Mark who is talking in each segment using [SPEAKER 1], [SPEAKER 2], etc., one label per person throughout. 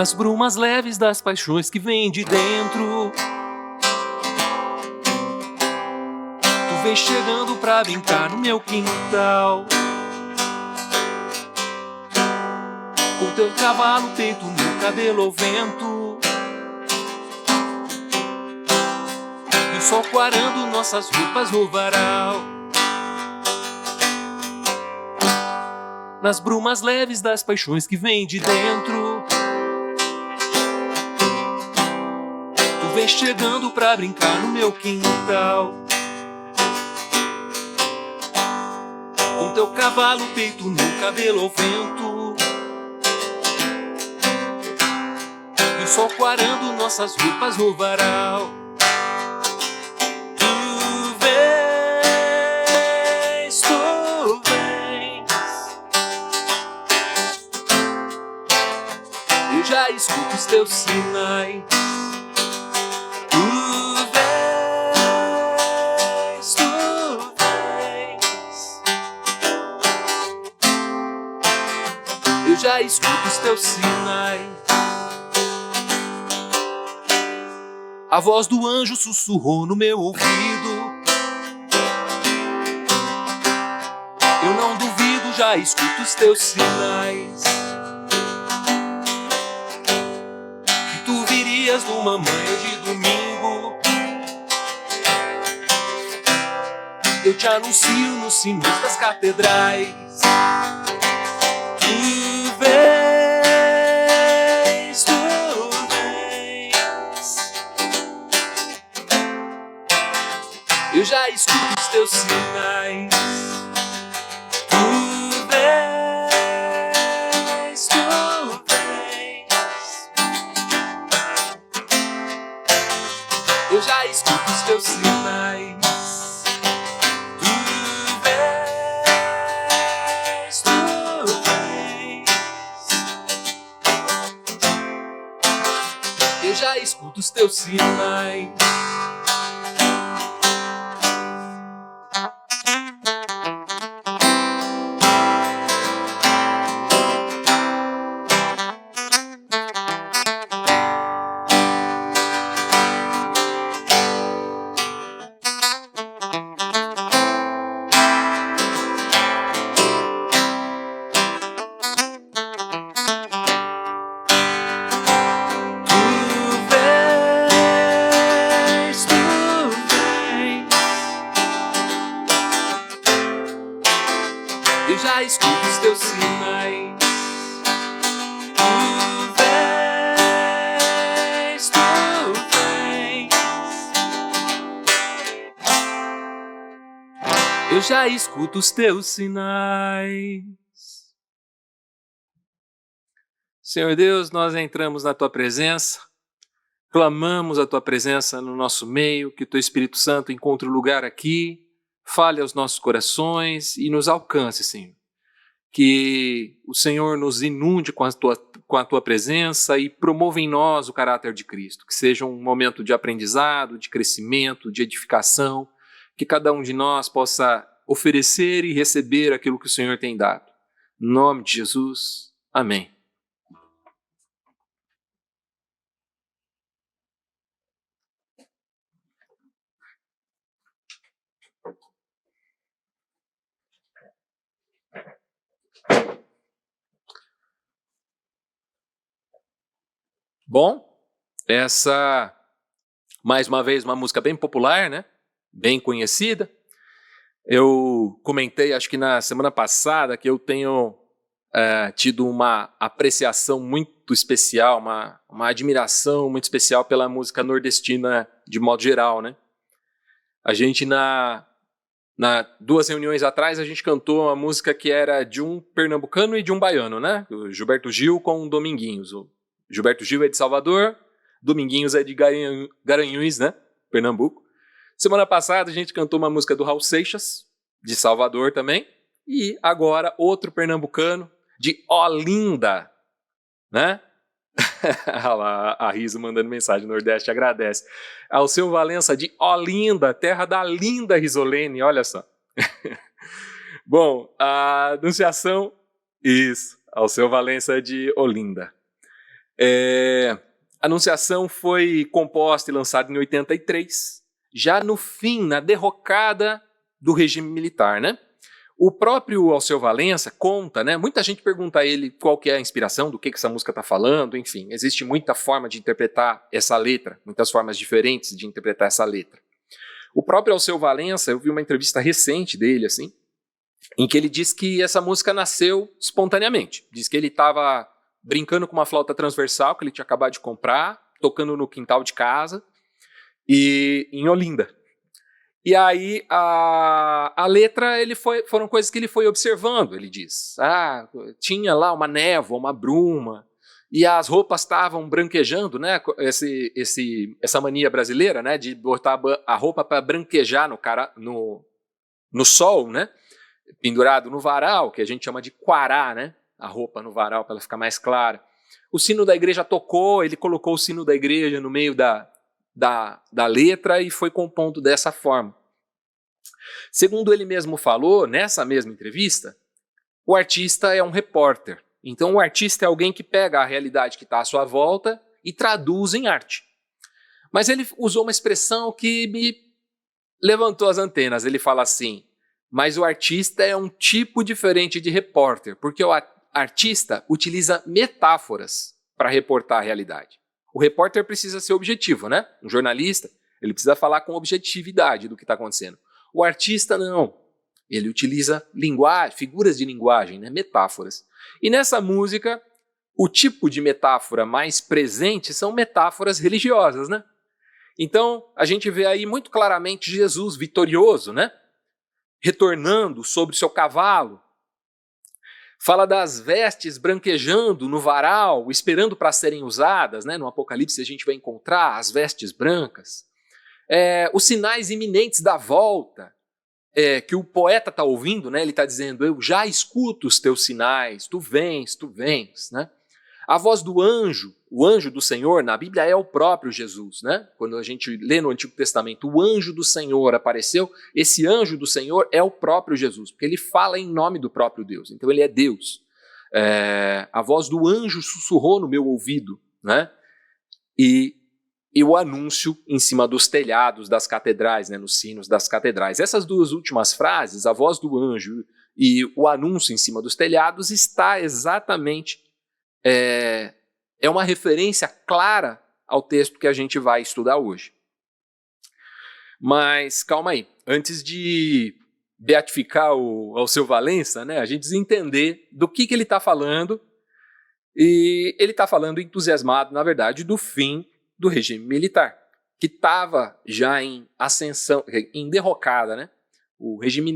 [SPEAKER 1] nas brumas leves das paixões que vêm de dentro. Tu vem chegando pra brincar no meu quintal, com teu cavalo peito no cabelo ao vento, e o sol quarando nossas roupas no varal. Nas brumas leves das paixões que vêm de dentro, tu vem chegando pra brincar no meu quintal, com teu cavalo peito no cabelo ao vento, e o sol quarando nossas roupas no varal. Já escuto os teus sinais. Tu vens. Eu já escuto os teus sinais. A voz do anjo sussurrou no meu ouvido. Eu não duvido, já escuto os teus sinais. Numa manhã de domingo, eu te anuncio nos sinos das catedrais. Tu vens. Eu já escuto os teus sinais. Eu já escuto os teus sinais. Tu vens. Eu já escuto os teus sinais. Eu já escuto os teus sinais. Tu vens. Eu já escuto os teus sinais. Senhor Deus, nós entramos na Tua presença, clamamos a Tua presença no nosso meio, que o Teu Espírito Santo encontre lugar aqui, fale aos nossos corações e nos alcance, Senhor. Que o Senhor nos inunde com a tua presença e promova em nós o caráter de Cristo. Que seja um momento de aprendizado, de crescimento, de edificação. Que cada um de nós possa oferecer e receber aquilo que o Senhor tem dado. Em nome de Jesus, amém. Bom, essa, mais uma vez, uma música bem popular, né? Bem conhecida. Eu comentei, acho que na semana passada, que eu tenho tido uma apreciação muito especial, uma admiração muito especial pela música nordestina de modo geral, né? A gente, na 2 reuniões atrás, a gente cantou uma música que era de um pernambucano e de um baiano, né? O Gilberto Gil com o Dominguinhos. O Gilberto Gil é de Salvador, Dominguinhos é de Garanhuns, né? Pernambuco. Semana passada a gente cantou uma música do Raul Seixas, de Salvador também, e agora outro pernambucano, de Olinda, né? Olha lá, a Riso mandando mensagem, Nordeste agradece. Ao seu Valença de Olinda, terra da linda Risolene, olha só. Bom, a Anunciação, isso, ao seu Valença de Olinda. Anunciação foi composta e lançada em 83, já no fim, na derrocada do regime militar, né? O próprio Alceu Valença conta, né? Muita gente pergunta a ele qual que é a inspiração, do que essa música está falando, enfim, existe muita forma de interpretar essa letra, muitas formas diferentes de interpretar essa letra. O próprio Alceu Valença, eu vi uma entrevista recente dele, assim, em que ele diz que essa música nasceu espontaneamente. Diz que ele estava brincando com uma flauta transversal que ele tinha acabado de comprar, tocando no quintal de casa, e em Olinda. E aí a letra foram coisas que ele foi observando, ele diz. Tinha lá uma névoa, uma bruma, e as roupas estavam branquejando, né? Essa mania brasileira, né? De botar a roupa para branquejar no sol, né? Pendurado no varal, que a gente chama de quará, né? A roupa no varal para ela ficar mais clara. O sino da igreja tocou, ele colocou o sino da igreja no meio da letra e foi compondo dessa forma. Segundo ele mesmo falou, nessa mesma entrevista, o artista é um repórter. Então o artista é alguém que pega a realidade que está à sua volta e traduz em arte. Mas ele usou uma expressão que me levantou as antenas. Ele fala assim, mas o artista é um tipo diferente de repórter, porque o artista utiliza metáforas para reportar a realidade. O repórter precisa ser objetivo, né? Um jornalista, ele precisa falar com objetividade do que está acontecendo. O artista não. Ele utiliza figuras de linguagem, né? Metáforas. E nessa música, o tipo de metáfora mais presente são metáforas religiosas, né? Então, a gente vê aí muito claramente Jesus vitorioso, né? Retornando sobre o seu cavalo. Fala das vestes branquejando no varal, esperando para serem usadas, né? No Apocalipse a gente vai encontrar as vestes brancas. Os sinais iminentes da volta, que o poeta está ouvindo, né? Ele está dizendo, eu já escuto os teus sinais, tu vens, né? A voz do anjo, o anjo do Senhor, na Bíblia é o próprio Jesus, né? Quando a gente lê no Antigo Testamento, o anjo do Senhor apareceu, esse anjo do Senhor é o próprio Jesus, porque ele fala em nome do próprio Deus, então ele é Deus. A voz do anjo sussurrou no meu ouvido, né? E o anúncio em cima dos telhados das catedrais, né? Nos sinos das catedrais. Essas duas últimas frases, a voz do anjo e o anúncio em cima dos telhados, está exatamente... É uma referência clara ao texto que a gente vai estudar hoje. Mas calma aí, antes de beatificar o Alceu Valença, né, a gente precisa entender do que ele está falando, e ele está falando entusiasmado, na verdade, do fim do regime militar, que estava já em ascensão, em derrocada, né? O regime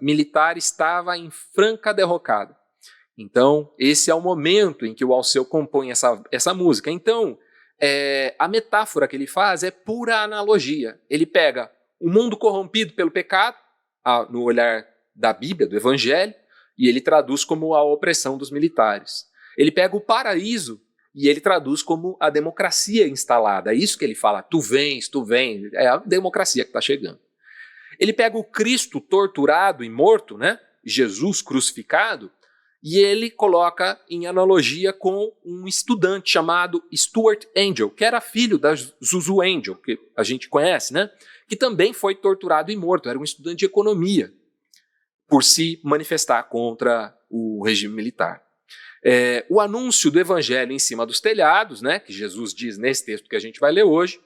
[SPEAKER 1] militar estava em franca derrocada. Então, esse é o momento em que o Alceu compõe essa música. Então, a metáfora que ele faz é pura analogia. Ele pega o mundo corrompido pelo pecado, no olhar da Bíblia, do Evangelho, e ele traduz como a opressão dos militares. Ele pega o paraíso e ele traduz como a democracia instalada. É isso que ele fala, tu vens, é a democracia que está chegando. Ele pega o Cristo torturado e morto, né? Jesus crucificado, e ele coloca em analogia com um estudante chamado Stuart Angel, que era filho da Zuzu Angel, que a gente conhece, né? Que também foi torturado e morto, era um estudante de economia, por se manifestar contra o regime militar. O anúncio do evangelho em cima dos telhados, né, que Jesus diz nesse texto que a gente vai ler hoje,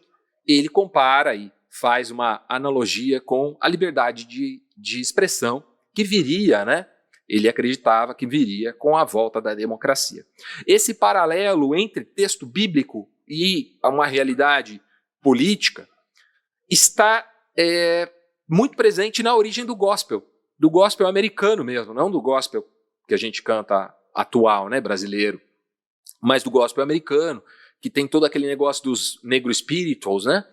[SPEAKER 1] ele compara e faz uma analogia com a liberdade de expressão que viria, né? Ele acreditava que viria com a volta da democracia. Esse paralelo entre texto bíblico e uma realidade política está muito presente na origem do gospel americano mesmo, não do gospel que a gente canta atual, né, brasileiro, mas do gospel americano, que tem todo aquele negócio dos negro spirituals, né?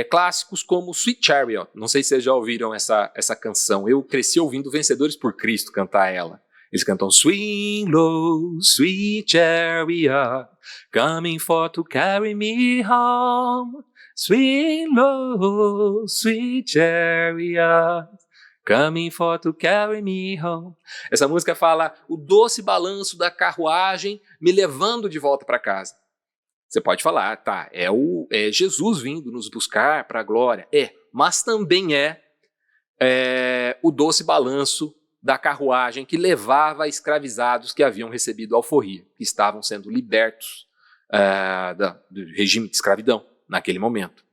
[SPEAKER 1] Clássicos como Sweet Chariot, não sei se vocês já ouviram essa canção, eu cresci ouvindo Vencedores por Cristo cantar ela. Eles cantam Swing low, sweet chariot, coming for to carry me home. Swing low, sweet chariot, coming for to carry me home. Essa música fala o doce balanço da carruagem me levando de volta para casa. Você pode falar, tá, é Jesus vindo nos buscar para a glória. Mas também o doce balanço da carruagem que levava escravizados que haviam recebido alforria, que estavam sendo libertos do regime de escravidão naquele momento.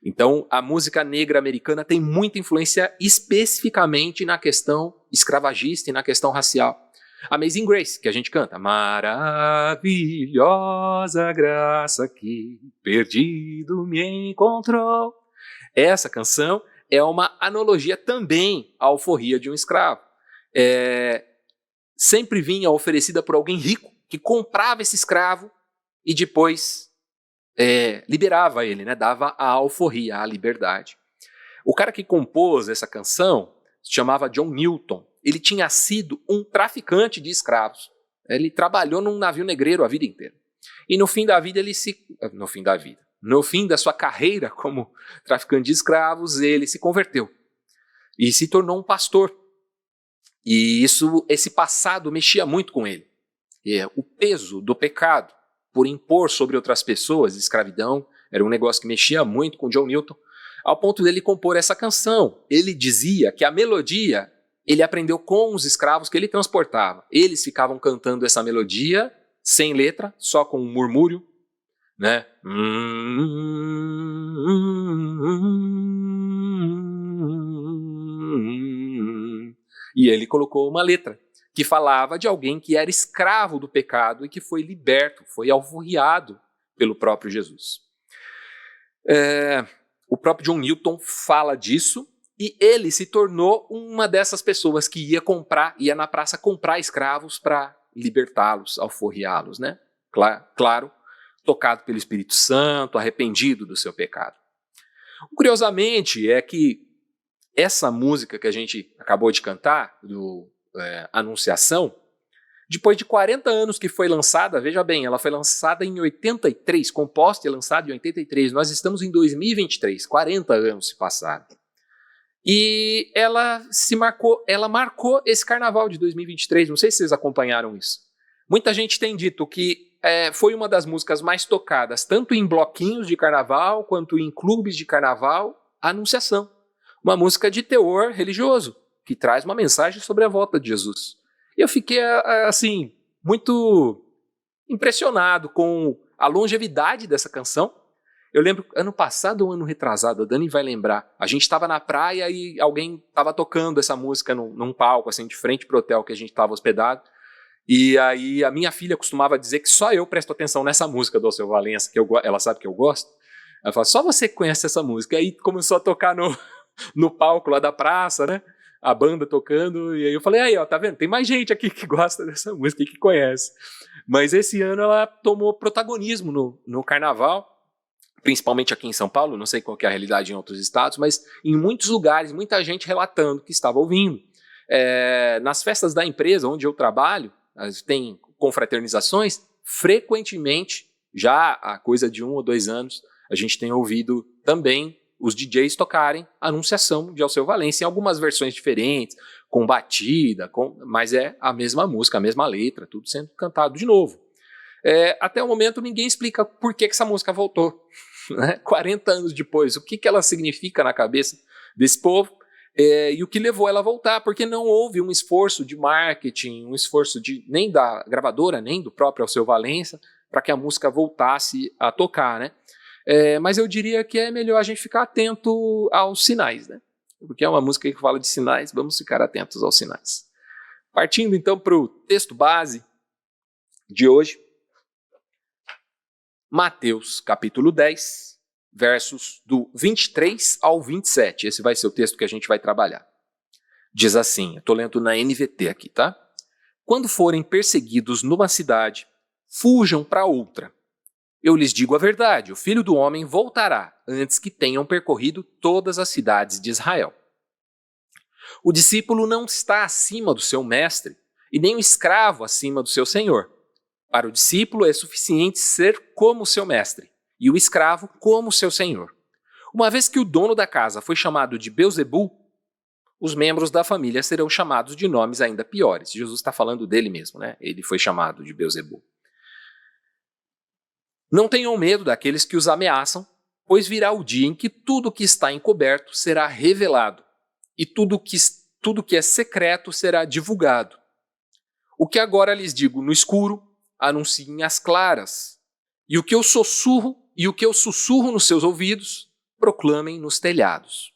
[SPEAKER 1] Então, a música negra americana tem muita influência especificamente na questão escravagista e na questão racial. Amazing Grace, que a gente canta, maravilhosa graça que perdido me encontrou. Essa canção é uma analogia também à alforria de um escravo. Sempre vinha oferecida por alguém rico que comprava esse escravo e depois liberava ele, né? Dava a alforria, a liberdade. O cara que compôs essa canção se chamava John Newton. Ele tinha sido um traficante de escravos. Ele trabalhou num navio negreiro a vida inteira. E no fim da sua carreira como traficante de escravos, ele se converteu e se tornou um pastor. E esse passado mexia muito com ele. O peso do pecado por impor sobre outras pessoas, escravidão, era um negócio que mexia muito com John Newton, ao ponto dele compor essa canção. Ele dizia que a melodia ele aprendeu com os escravos que ele transportava. Eles ficavam cantando essa melodia sem letra, só com um murmúrio, né? E ele colocou uma letra que falava de alguém que era escravo do pecado e que foi liberto, foi alforriado pelo próprio Jesus. O próprio John Newton fala disso e ele se tornou uma dessas pessoas que ia na praça comprar escravos para libertá-los, alforriá-los, né? Claro, tocado pelo Espírito Santo, arrependido do seu pecado. Curiosamente é que essa música que a gente acabou de cantar, do Anunciação, depois de 40 anos que foi lançada, veja bem, ela foi lançada em 83, composta e lançada em 83, nós estamos em 2023, 40 anos se passaram. E ela marcou esse carnaval de 2023, não sei se vocês acompanharam isso. Muita gente tem dito que foi uma das músicas mais tocadas, tanto em bloquinhos de carnaval, quanto em clubes de carnaval, a Anunciação. Uma música de teor religioso, que traz uma mensagem sobre a volta de Jesus. E eu fiquei, assim, muito impressionado com a longevidade dessa canção. Eu lembro, ano passado ou ano retrasado, a Dani vai lembrar, a gente estava na praia e alguém estava tocando essa música num palco, assim, de frente pro hotel que a gente estava hospedado. E aí a minha filha costumava dizer que só eu presto atenção nessa música do Alceu Valença, que ela sabe que eu gosto. Ela fala, só você conhece essa música. E aí começou a tocar no palco lá da praça, né? A banda tocando, e aí eu falei, aí ó, tá vendo? Tem mais gente aqui que gosta dessa música e que conhece. Mas esse ano ela tomou protagonismo no carnaval, principalmente aqui em São Paulo, não sei qual que é a realidade em outros estados, mas em muitos lugares, muita gente relatando que estava ouvindo. Nas festas da empresa onde eu trabalho, tem confraternizações, frequentemente, já há coisa de 1 ou 2 anos, a gente tem ouvido também os DJs tocarem a Anunciação de Alceu Valença em algumas versões diferentes, com batida, mas é a mesma música, a mesma letra, tudo sendo cantado de novo. Até o momento ninguém explica por que essa música voltou. Né? 40 anos depois, o que ela significa na cabeça desse povo e o que levou ela a voltar, porque não houve um esforço de marketing, um esforço nem da gravadora, nem do próprio Alceu Valença, para que a música voltasse a tocar, né? Mas eu diria que é melhor a gente ficar atento aos sinais, né? Porque é uma música que fala de sinais, vamos ficar atentos aos sinais. Partindo então para o texto base de hoje, Mateus capítulo 10, versos do 23 ao 27. Esse vai ser o texto que a gente vai trabalhar. Diz assim, eu estou lendo na NVT aqui, tá? Quando forem perseguidos numa cidade, fujam para outra. Eu lhes digo a verdade, o Filho do Homem voltará antes que tenham percorrido todas as cidades de Israel. O discípulo não está acima do seu mestre, e nem o escravo acima do seu senhor. Para o discípulo é suficiente ser como seu mestre, e o escravo como seu senhor. Uma vez que o dono da casa foi chamado de Beelzebul, os membros da família serão chamados de nomes ainda piores. Jesus está falando dele mesmo, né? Ele foi chamado de Beelzebul. Não tenham medo daqueles que os ameaçam, pois virá o dia em que tudo que está encoberto será revelado, e tudo que é secreto será divulgado. O que agora lhes digo no escuro, anunciem às claras, e o que eu sussurro nos seus ouvidos, proclamem nos telhados.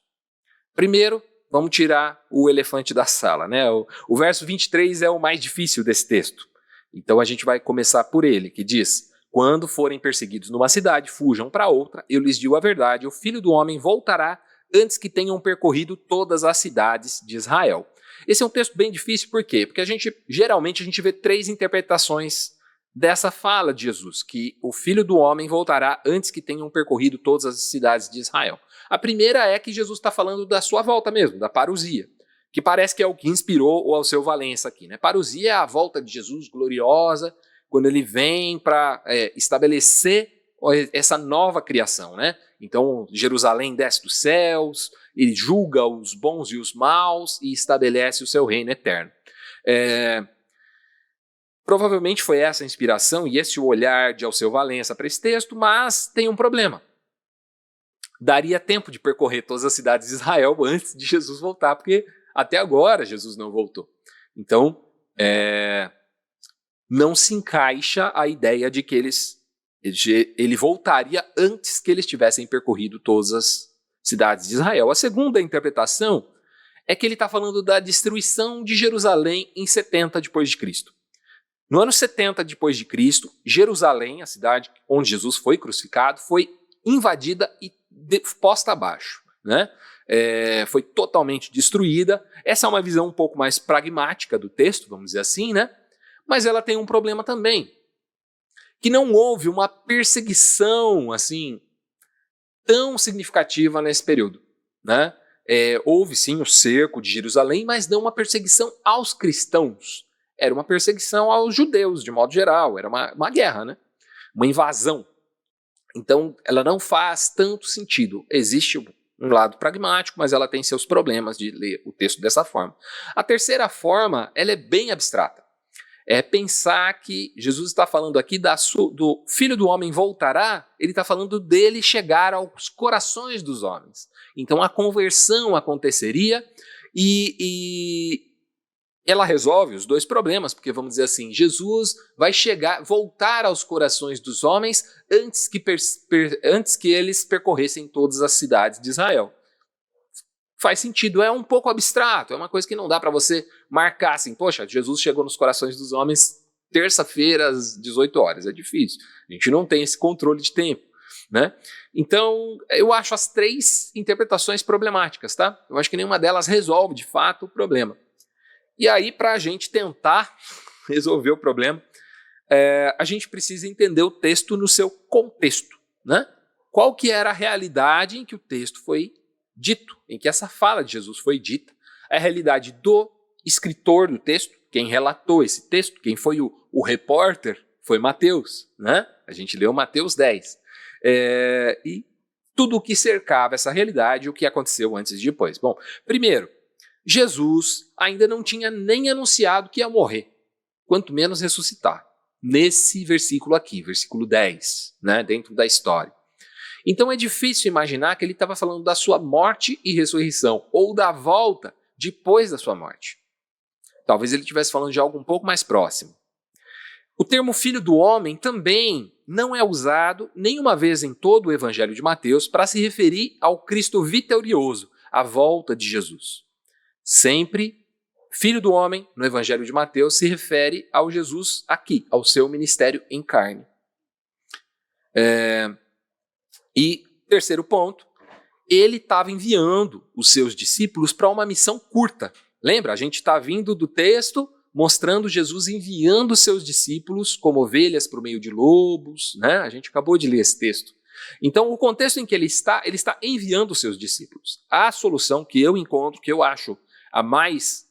[SPEAKER 1] Primeiro, vamos tirar o elefante da sala, né? O verso 23 é o mais difícil desse texto. Então a gente vai começar por ele, que diz: quando forem perseguidos numa cidade, fujam para outra, eu lhes digo a verdade, o Filho do Homem voltará antes que tenham percorrido todas as cidades de Israel. Esse é um texto bem difícil, por quê? Porque geralmente a gente vê 3 interpretações dessa fala de Jesus, que o Filho do Homem voltará antes que tenham percorrido todas as cidades de Israel. A primeira é que Jesus está falando da sua volta mesmo, da parousia, que parece que é o que inspirou o Alceu Valença aqui, né? Parousia é a volta de Jesus gloriosa, quando ele vem para estabelecer essa nova criação, né? Então, Jerusalém desce dos céus, ele julga os bons e os maus e estabelece o seu reino eterno. Provavelmente foi essa a inspiração e esse o olhar de Alceu Valença para esse texto, mas tem um problema. Daria tempo de percorrer todas as cidades de Israel antes de Jesus voltar, porque até agora Jesus não voltou. Então, não se encaixa a ideia de que ele voltaria antes que eles tivessem percorrido todas as cidades de Israel. A segunda interpretação é que ele está falando da destruição de Jerusalém em 70 depois de Cristo. No ano 70 depois de Cristo, Jerusalém, a cidade onde Jesus foi crucificado, foi invadida e posta abaixo, né? Foi totalmente destruída. Essa é uma visão um pouco mais pragmática do texto, vamos dizer assim, né? Mas ela tem um problema também, que não houve uma perseguição assim tão significativa nesse período, né? Houve sim o cerco de Jerusalém, mas não uma perseguição aos cristãos. Era uma perseguição aos judeus, de modo geral. Era uma guerra, né? Uma invasão. Então, ela não faz tanto sentido. Existe um lado pragmático, mas ela tem seus problemas de ler o texto dessa forma. A terceira forma, ela é bem abstrata. É pensar que Jesus está falando aqui do Filho do Homem voltará, ele está falando dele chegar aos corações dos homens. Então, a conversão aconteceria e ela resolve os 2 problemas, porque vamos dizer assim, Jesus vai voltar aos corações dos homens antes que eles percorressem todas as cidades de Israel. Faz sentido, é um pouco abstrato, é uma coisa que não dá para você marcar assim, poxa, Jesus chegou nos corações dos homens terça-feira às 18 horas, é difícil, a gente não tem esse controle de tempo, né? Então, eu acho as 3 interpretações problemáticas, tá? Eu acho que nenhuma delas resolve de fato o problema. E aí, para a gente tentar resolver o problema, a gente precisa entender o texto no seu contexto, né? Qual que era a realidade em que o texto foi dito, em que essa fala de Jesus foi dita, a realidade do escritor do texto, quem relatou esse texto, quem foi o repórter, foi Mateus, né? A gente leu Mateus 10. E tudo o que cercava essa realidade, o que aconteceu antes e depois. Bom, primeiro, Jesus ainda não tinha nem anunciado que ia morrer, quanto menos ressuscitar. Nesse versículo aqui, versículo 10, né, dentro da história. Então é difícil imaginar que ele estava falando da sua morte e ressurreição, ou da volta depois da sua morte. Talvez ele estivesse falando de algo um pouco mais próximo. O termo Filho do Homem também não é usado nenhuma vez em todo o Evangelho de Mateus para se referir ao Cristo vitorioso, a volta de Jesus. Sempre, Filho do Homem, no Evangelho de Mateus, se refere ao Jesus aqui, ao seu ministério em carne. E, terceiro ponto, ele estava enviando os seus discípulos para uma missão curta. Lembra? A gente está vindo do texto mostrando Jesus enviando os seus discípulos como ovelhas para o meio de lobos, né? A gente acabou de ler esse texto. Então, o contexto em que ele está enviando os seus discípulos. A solução que eu encontro, que eu acho a mais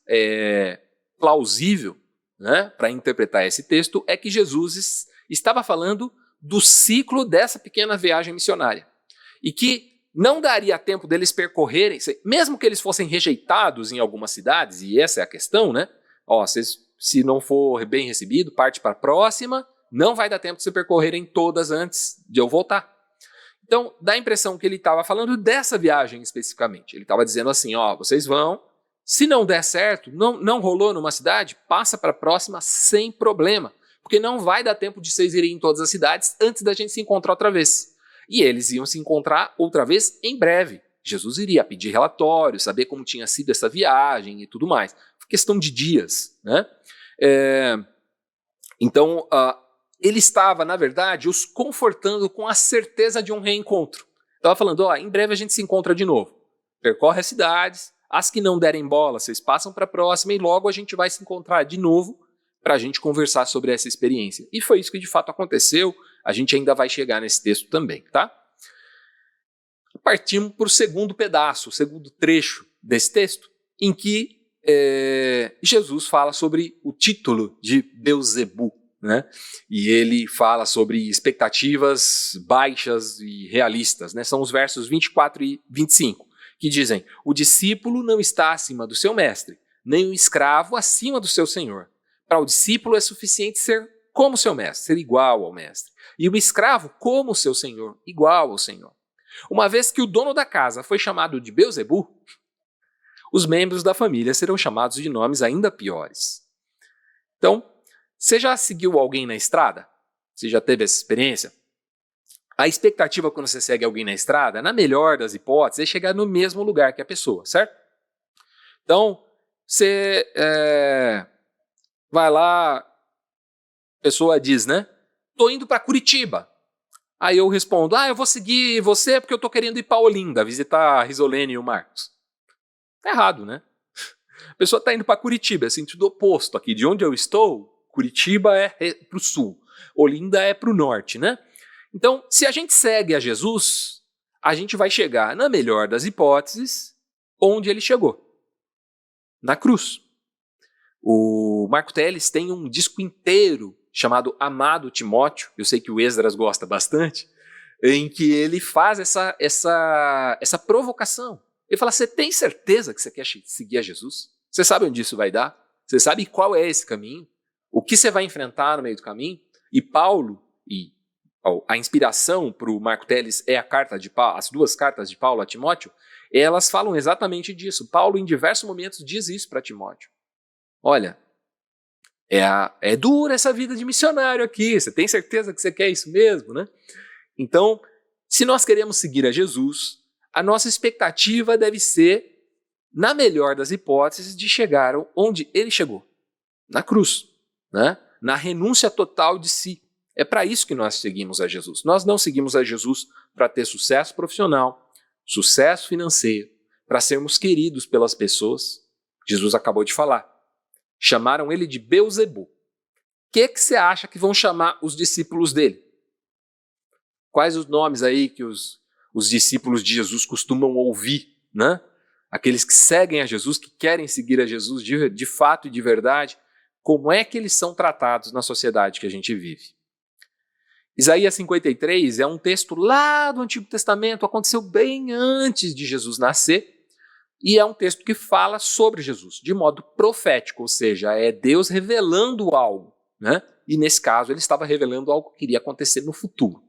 [SPEAKER 1] plausível, né, para interpretar esse texto, é que Jesus estava falando do ciclo dessa pequena viagem missionária. E que não daria tempo deles percorrerem, mesmo que eles fossem rejeitados em algumas cidades, e essa é a questão, né? Se não for bem recebido, parte para a próxima, não vai dar tempo de você percorrerem todas antes de eu voltar. Então, dá a impressão que ele estava falando dessa viagem especificamente. Ele estava dizendo assim, ó, vocês vão, se não der certo, não rolou numa cidade, passa para a próxima sem problema, porque não vai dar tempo de vocês irem em todas as cidades antes da gente se encontrar outra vez. E eles iam se encontrar outra vez em breve. Jesus iria pedir relatório, saber como tinha sido essa viagem e tudo mais. Foi questão de dias, né? Então, ele estava, na verdade, os confortando com a certeza de um reencontro. Estava falando, ó, em breve a gente se encontra de novo. Percorre as cidades, as que não derem bola, vocês passam para a próxima e logo a gente vai se encontrar de novo para a gente conversar sobre essa experiência. E foi isso que de fato aconteceu, a gente ainda vai chegar nesse texto também, tá? Partimos para o segundo pedaço, o segundo trecho desse texto, em que Jesus fala sobre o título de Beelzebu, né? E ele fala sobre expectativas baixas e realistas, né? São os versos 24 e 25, que dizem, o discípulo não está acima do seu mestre, nem o escravo acima do seu senhor. Para o discípulo é suficiente ser como seu mestre, ser igual ao mestre. E o escravo como seu senhor, igual ao senhor. Uma vez que o dono da casa foi chamado de Beelzebu, os membros da família serão chamados de nomes ainda piores. Então, você já seguiu alguém na estrada? Você já teve essa experiência? A expectativa quando você segue alguém na estrada, na melhor das hipóteses, é chegar no mesmo lugar que a pessoa, certo? Então, você vai lá, a pessoa diz, né? Tô indo para Curitiba. Aí eu respondo, eu vou seguir você porque eu tô querendo ir para Olinda, visitar a Risolene e o Marcos. Tá errado, né? A pessoa está indo para Curitiba, é sentido oposto aqui. De onde eu estou, Curitiba é para o sul, Olinda é para o norte, né? Então, se a gente segue a Jesus, a gente vai chegar, na melhor das hipóteses, onde ele chegou. Na cruz. O Marco Teles tem um disco inteiro chamado Amado Timóteo, eu sei que o Esdras gosta bastante, em que ele faz essa provocação. Ele fala, você tem certeza que você quer seguir a Jesus? Você sabe onde isso vai dar? Você sabe qual é esse caminho? O que você vai enfrentar no meio do caminho? E Paulo, a inspiração para o Marco Teles é as duas cartas de Paulo a Timóteo, elas falam exatamente disso. Paulo, em diversos momentos, diz isso para Timóteo. Olha, é dura essa vida de missionário aqui, você tem certeza que você quer isso mesmo, né? Então, se nós queremos seguir a Jesus, a nossa expectativa deve ser, na melhor das hipóteses, de chegar onde ele chegou, na cruz, né? Na renúncia total de si. É para isso que nós seguimos a Jesus. Nós não seguimos a Jesus para ter sucesso profissional, sucesso financeiro, para sermos queridos pelas pessoas. Jesus acabou de falar. Chamaram ele de Beelzebu. O que você acha que vão chamar os discípulos dele? Quais os nomes aí que os discípulos de Jesus costumam ouvir, né? Aqueles que seguem a Jesus, que querem seguir a Jesus de fato e de verdade, como é que eles são tratados na sociedade que a gente vive? Isaías 53 é um texto lá do Antigo Testamento, aconteceu bem antes de Jesus nascer, e é um texto que fala sobre Jesus, de modo profético, ou seja, é Deus revelando algo, né? E nesse caso ele estava revelando algo que iria acontecer no futuro.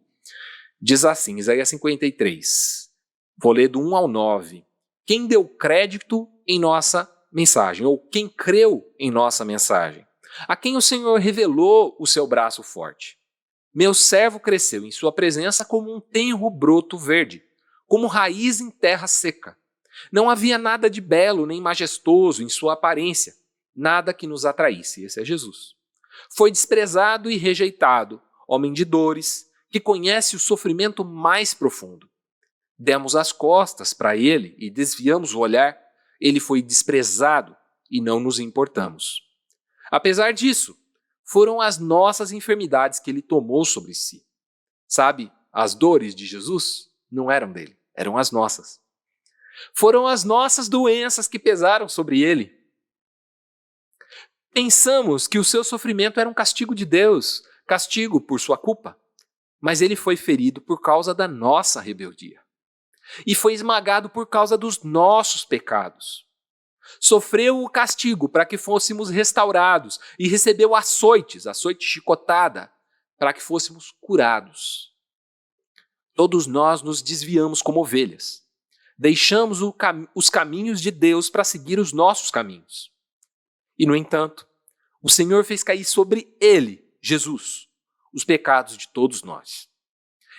[SPEAKER 1] Diz assim, Isaías 53, vou ler do 1 ao 9. Quem deu crédito em nossa mensagem, ou quem creu em nossa mensagem? A quem o Senhor revelou o seu braço forte? Meu servo cresceu em sua presença como um tenro broto verde, como raiz em terra seca. Não havia nada de belo nem majestoso em sua aparência, nada que nos atraísse. Esse é Jesus. Foi desprezado e rejeitado, homem de dores, que conhece o sofrimento mais profundo. Demos as costas para ele e desviamos o olhar. Ele foi desprezado e não nos importamos. Apesar disso, foram as nossas enfermidades que ele tomou sobre si. Sabe, as dores de Jesus não eram dele, eram as nossas. Foram as nossas doenças que pesaram sobre ele. Pensamos que o seu sofrimento era um castigo de Deus, castigo por sua culpa. Mas ele foi ferido por causa da nossa rebeldia. E foi esmagado por causa dos nossos pecados. Sofreu o castigo para que fôssemos restaurados e recebeu açoite chicotada, para que fôssemos curados. Todos nós nos desviamos como ovelhas. Deixamos os caminhos de Deus para seguir os nossos caminhos. E, no entanto, o Senhor fez cair sobre ele, Jesus, os pecados de todos nós.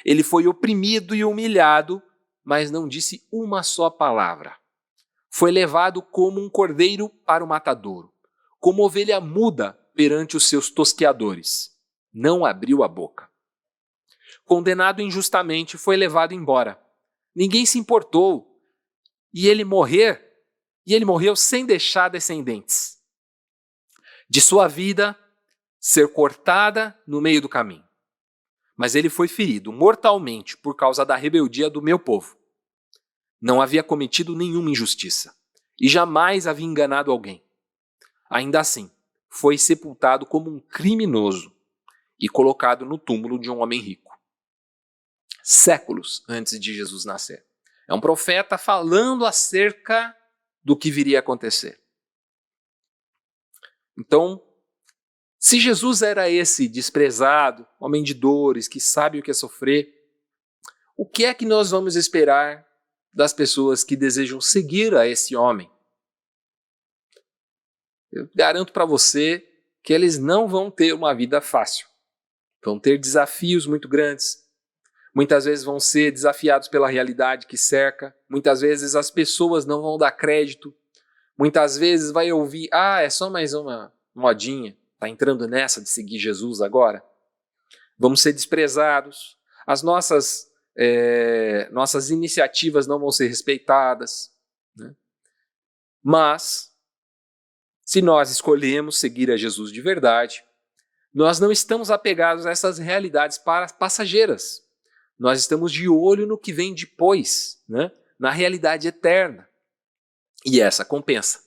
[SPEAKER 1] Ele foi oprimido e humilhado, mas não disse uma só palavra. Foi levado como um cordeiro para o matadouro, como ovelha muda perante os seus tosqueadores. Não abriu a boca. Condenado injustamente, foi levado embora. Ninguém se importou. E ele morreu sem deixar descendentes. De sua vida ser cortada no meio do caminho. Mas ele foi ferido mortalmente por causa da rebeldia do meu povo. Não havia cometido nenhuma injustiça e jamais havia enganado alguém. Ainda assim, foi sepultado como um criminoso e colocado no túmulo de um homem rico. Séculos antes de Jesus nascer. É um profeta falando acerca do que viria a acontecer. Então, se Jesus era esse desprezado, homem de dores, que sabe o que é sofrer, o que é que nós vamos esperar das pessoas que desejam seguir a esse homem? Eu garanto para você que eles não vão ter uma vida fácil. Vão ter desafios muito grandes. Muitas vezes vão ser desafiados pela realidade que cerca. Muitas vezes as pessoas não vão dar crédito. Muitas vezes vai ouvir, é só mais uma modinha. Está entrando nessa de seguir Jesus agora? Vamos ser desprezados. As nossas iniciativas não vão ser respeitadas. Né? Mas, se nós escolhemos seguir a Jesus de verdade, nós não estamos apegados a essas realidades passageiras. Nós estamos de olho no que vem depois, né? Na realidade eterna. E essa compensa.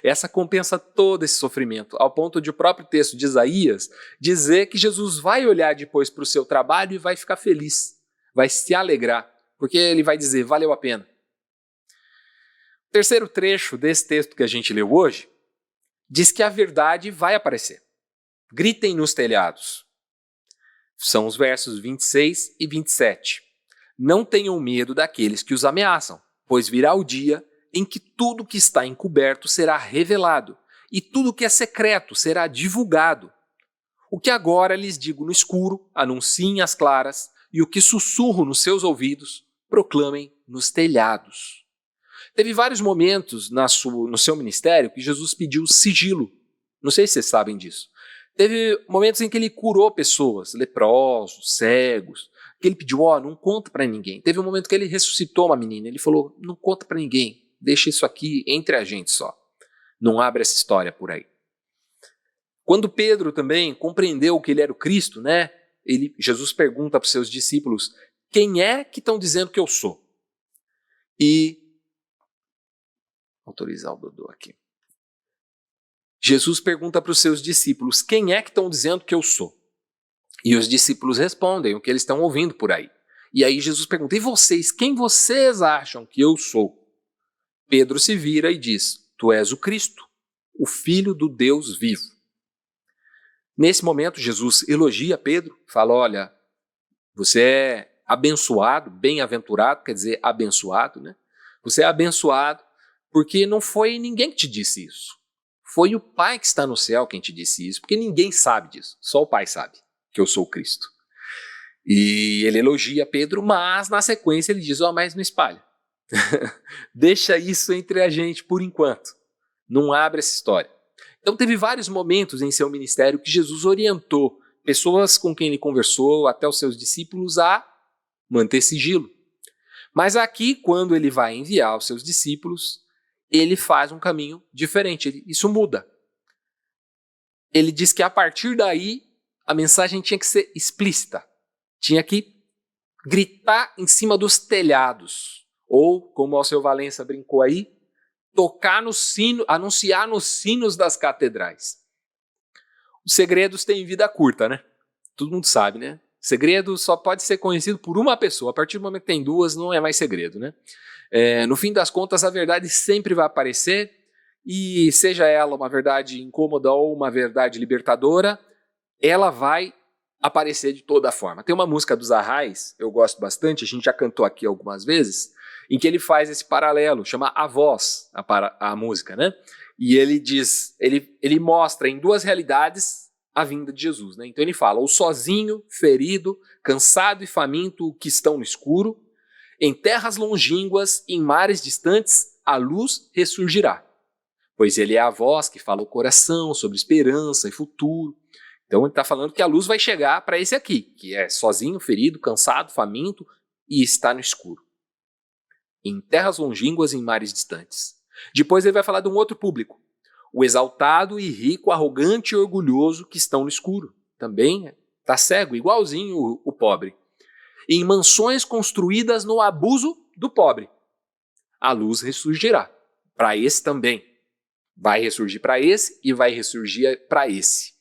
[SPEAKER 1] Essa compensa todo esse sofrimento, ao ponto de o próprio texto de Isaías dizer que Jesus vai olhar depois para o seu trabalho e vai ficar feliz, vai se alegrar, porque ele vai dizer, valeu a pena. O terceiro trecho desse texto que a gente leu hoje diz que a verdade vai aparecer. Gritem nos telhados. São os versos 26 e 27. Não tenham medo daqueles que os ameaçam, pois virá o dia em que tudo que está encoberto será revelado, e tudo que é secreto será divulgado. O que agora lhes digo no escuro, anunciem às claras, e o que sussurro nos seus ouvidos, proclamem nos telhados. Teve vários momentos no seu ministério que Jesus pediu sigilo. Não sei se vocês sabem disso. Teve momentos em que ele curou pessoas, leprosos, cegos, que ele pediu, não conta para ninguém. Teve um momento que ele ressuscitou uma menina, ele falou, não conta para ninguém, deixa isso aqui entre a gente só. Não abre essa história por aí. Quando Pedro também compreendeu que ele era o Cristo, né? Jesus pergunta para os seus discípulos, quem é que estão dizendo que eu sou? E, autorizar o Dodô aqui. Jesus pergunta para os seus discípulos, quem é que estão dizendo que eu sou? E os discípulos respondem o que eles estão ouvindo por aí. E aí Jesus pergunta, e vocês, quem vocês acham que eu sou? Pedro se vira e diz, tu és o Cristo, o Filho do Deus vivo. Nesse momento, Jesus elogia Pedro, fala, olha, você é abençoado, bem-aventurado, quer dizer, abençoado, né? Você é abençoado porque não foi ninguém que te disse isso. Foi o Pai que está no céu quem te disse isso, porque ninguém sabe disso, só o Pai sabe que eu sou o Cristo. E ele elogia Pedro, mas na sequência ele diz, mas não espalha. Deixa isso entre a gente por enquanto, não abre essa história. Então teve vários momentos em seu ministério que Jesus orientou pessoas com quem ele conversou, até os seus discípulos, a manter sigilo. Mas aqui, quando ele vai enviar os seus discípulos, ele faz um caminho diferente, isso muda. Ele diz que a partir daí, a mensagem tinha que ser explícita, tinha que gritar em cima dos telhados, ou, como o Alceu Valença brincou aí, tocar no sino, anunciar nos sinos das catedrais. Os segredos têm vida curta, né? Todo mundo sabe, né? Segredo só pode ser conhecido por uma pessoa, a partir do momento que tem duas, não é mais segredo, né? No fim das contas, a verdade sempre vai aparecer, e seja ela uma verdade incômoda ou uma verdade libertadora, ela vai aparecer de toda forma. Tem uma música dos Arraiz, eu gosto bastante, a gente já cantou aqui algumas vezes, em que ele faz esse paralelo, chama A Voz, a música, né? E ele diz, ele mostra em duas realidades a vinda de Jesus, né? Então ele fala, o sozinho, ferido, cansado e faminto que estão no escuro, em terras longínquas, em mares distantes, a luz ressurgirá. Pois ele é a voz que fala o coração sobre esperança e futuro. Então ele está falando que a luz vai chegar para esse aqui, que é sozinho, ferido, cansado, faminto e está no escuro. Em terras longínquas e em mares distantes. Depois ele vai falar de um outro público. O exaltado e rico, arrogante e orgulhoso que estão no escuro. Também está cego, igualzinho o pobre. Em mansões construídas no abuso do pobre. A luz ressurgirá. Para esse também. Vai ressurgir para esse e vai ressurgir para esse.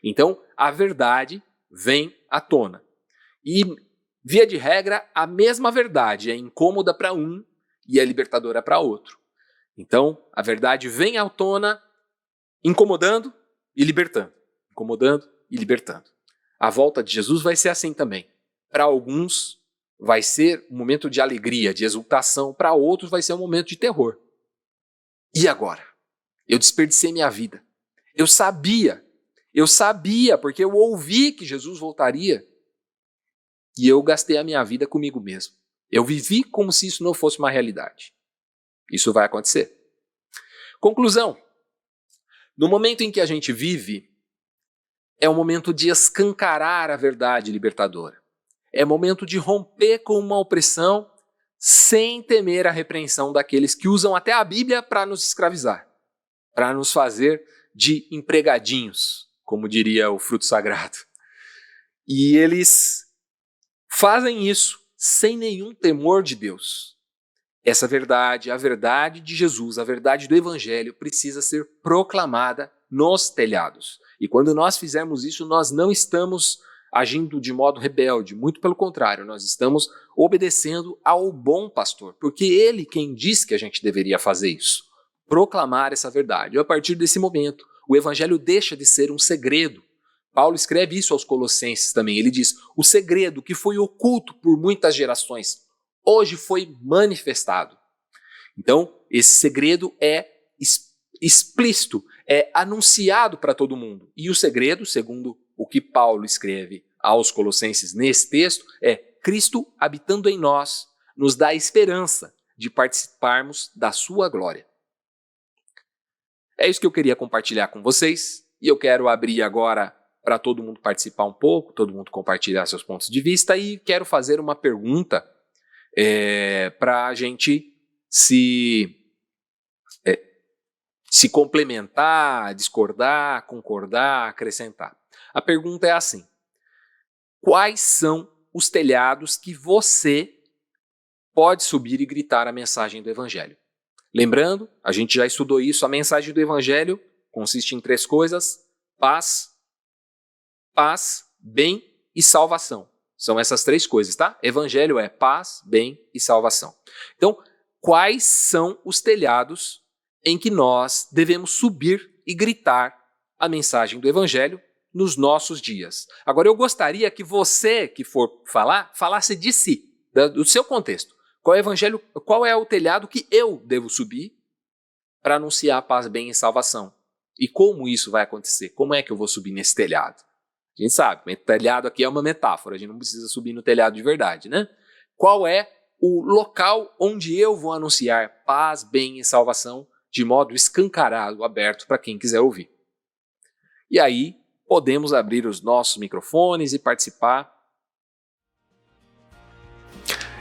[SPEAKER 1] Então, a verdade vem à tona. E, via de regra, a mesma verdade é incômoda para um e é libertadora para outro. Então, a verdade vem à tona incomodando e libertando. Incomodando e libertando. A volta de Jesus vai ser assim também. Para alguns, vai ser um momento de alegria, de exultação. Para outros, vai ser um momento de terror. E agora? Eu desperdicei minha vida. Eu sabia, porque eu ouvi que Jesus voltaria e eu gastei a minha vida comigo mesmo. Eu vivi como se isso não fosse uma realidade. Isso vai acontecer. Conclusão. No momento em que a gente vive, é o momento de escancarar a verdade libertadora. É momento de romper com uma opressão sem temer a repreensão daqueles que usam até a Bíblia para nos escravizar, para nos fazer de empregadinhos, como diria o fruto sagrado. E eles fazem isso sem nenhum temor de Deus. Essa verdade, a verdade de Jesus, a verdade do Evangelho, precisa ser proclamada nos telhados. E quando nós fizermos isso, nós não estamos agindo de modo rebelde, muito pelo contrário, nós estamos obedecendo ao bom pastor, porque ele quem diz que a gente deveria fazer isso, proclamar essa verdade. E a partir desse momento, o Evangelho deixa de ser um segredo. Paulo escreve isso aos Colossenses também, ele diz, o segredo que foi oculto por muitas gerações, hoje foi manifestado. Então, esse segredo é explícito, é anunciado para todo mundo. E o segredo, segundo o que Paulo escreve aos Colossenses nesse texto, é Cristo habitando em nós, nos dá a esperança de participarmos da sua glória. É isso que eu queria compartilhar com vocês, e eu quero abrir agora para todo mundo participar um pouco, todo mundo compartilhar seus pontos de vista, e quero fazer uma pergunta para a gente se complementar, discordar, concordar, acrescentar. A pergunta é assim: quais são os telhados que você pode subir e gritar a mensagem do Evangelho? Lembrando, a gente já estudou isso, a mensagem do Evangelho consiste em 3 coisas: paz, bem e salvação. São essas 3 coisas, tá? Evangelho é paz, bem e salvação. Então, quais são os telhados em que nós devemos subir e gritar a mensagem do Evangelho nos nossos dias? Agora, eu gostaria que você, que for falar, falasse de si, do seu contexto. Qual é o telhado que eu devo subir para anunciar paz, bem e salvação? E como isso vai acontecer? Como é que eu vou subir nesse telhado? A gente sabe, telhado aqui é uma metáfora, a gente não precisa subir no telhado de verdade, né? Qual é o local onde eu vou anunciar paz, bem e salvação de modo escancarado, aberto para quem quiser ouvir? E aí, podemos abrir os nossos microfones e participar.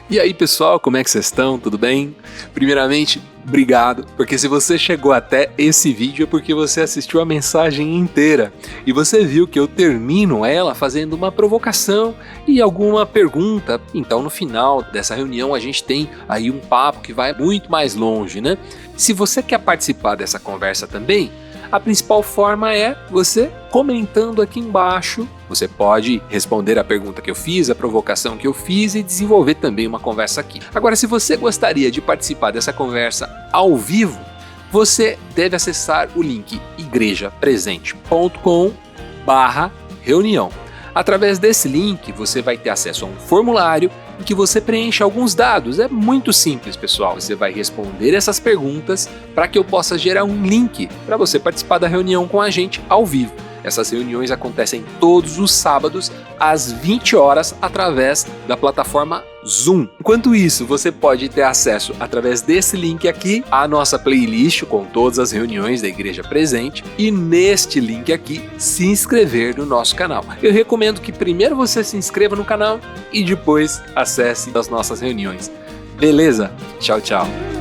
[SPEAKER 1] E aí, pessoal, como é que vocês estão? Tudo bem? Primeiramente, obrigado, porque se você chegou até esse vídeo é porque você assistiu a mensagem inteira e você viu que eu termino ela fazendo uma provocação e alguma pergunta. Então, no final dessa reunião, a gente tem aí um papo que vai muito mais longe, né? Se você quer participar dessa conversa também, a principal forma é você comentando aqui embaixo. Você pode responder a pergunta que eu fiz, a provocação que eu fiz e desenvolver também uma conversa aqui. Agora, se você gostaria de participar dessa conversa ao vivo, você deve acessar o link igrejapresente.com/reunião. Através desse link, você vai ter acesso a um formulário em que você preenche alguns dados. É muito simples, pessoal. Você vai responder essas perguntas para que eu possa gerar um link para você participar da reunião com a gente ao vivo. Essas reuniões acontecem todos os sábados às 20 horas através da plataforma Zoom. Enquanto isso, você pode ter acesso através desse link aqui à nossa playlist com todas as reuniões da Igreja Presente e neste link aqui se inscrever no nosso canal. Eu recomendo que primeiro você se inscreva no canal e depois acesse as nossas reuniões. Beleza? Tchau, tchau.